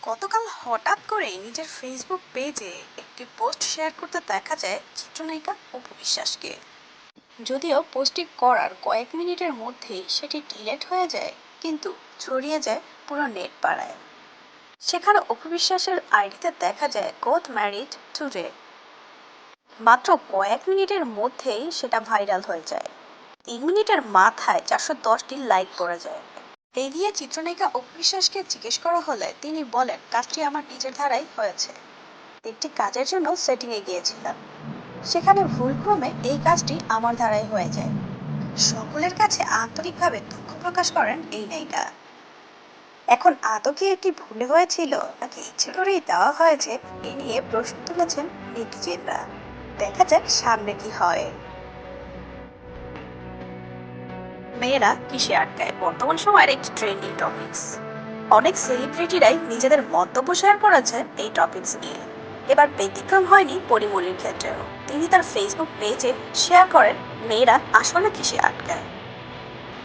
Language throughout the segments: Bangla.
গতকাল হঠাৎ করে নিজের ফেসবুক পেজে একটি পোস্ট শেয়ার করতে দেখা যায় চিত্রনায়িকা অপু বিশ্বাসকে। যদিও পোস্টটি করার কয়েক মিনিটের মধ্যেই সেটি ডিলেট হয়ে যায়, কিন্তু ছড়িয়ে যায় পুরো নেট পাড়ায়। সেখানে অপু বিশ্বাসের আইডিতে দেখা যায় গট ম্যারিড টুডে। মাত্র কয়েক মিনিটের মধ্যেই সেটা ভাইরাল হয়ে যায়। 3 মিনিটের মাথায় 410টি লাইক পড়ে যায়। এই দিয়ে চিত্রনায়িকা অপু বিশ্বাসকে জিজ্ঞেস করা হলে তিনি বলেন, কাজটি আমার নিজের ধারাই হয়েছে। একটি কাজের জন্য সেটিংয়ে গিয়েছিলাম, সেখানে ভুলক্রমে এই কাজটি আমার ধারাই হয়ে যায়। সকলের কাছে আন্তরিকভাবে দুঃখ প্রকাশ করেন এই নায়িকা। এখন আদৌ কি এটি ভুলে হয়েছিল নাকি ইচ্ছে করেই দেওয়া হয়েছে, এ নিয়ে প্রশ্ন তুলেছেন নেটিজেনরা। দেখা যাক সামনে কি হয়। মেয়েরা কিসে আটকায় বর্তমান সময়ের একটি ট্রেন্ডিং টপিকস। অনেক সেলিব্রিটিরাই নিজেদের মন্তব্য শেয়ার করেছে এই টপিকস নিয়ে। এবার ব্যতিক্রম হয়নি পরিমণির ক্ষেত্রেও। তিনি তার ফেসবুক পেজে শেয়ার করেন মেয়েরা আসলে কিসে আটকায়।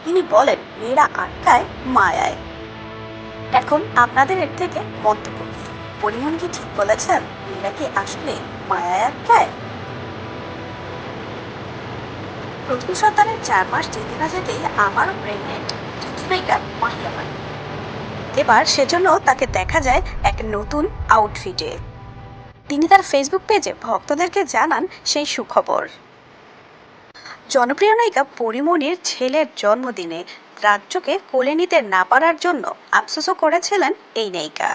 তিনি বলেন, মেয়েরা আটকায় মায়ায়। এখন আপনাদের এর থেকে মন্তব্য কি? পরিমণি কি ঠিক বলেছেন? মেয়েরা কি আসলে মায়ায় আটকায়? প্রথম সন্তানের 4 মাস যেতে না যেতেই আবারও প্রেগনেন্ট চিত্রনায়িকা মাহিয়া পারভীন। এবার সেজন্য তাকে দেখা যায় এক নতুন আউটফিটে। তিনি তার ফেসবুক পেজে ভক্তদেরকে জানান সেই সুখবর। জনপ্রিয় নায়িকা পরিমণির ছেলের জন্মদিনে রাজ্যকে কোলে নিতে না পারার জন্য আফসোসও করেছিলেন এই নায়িকা।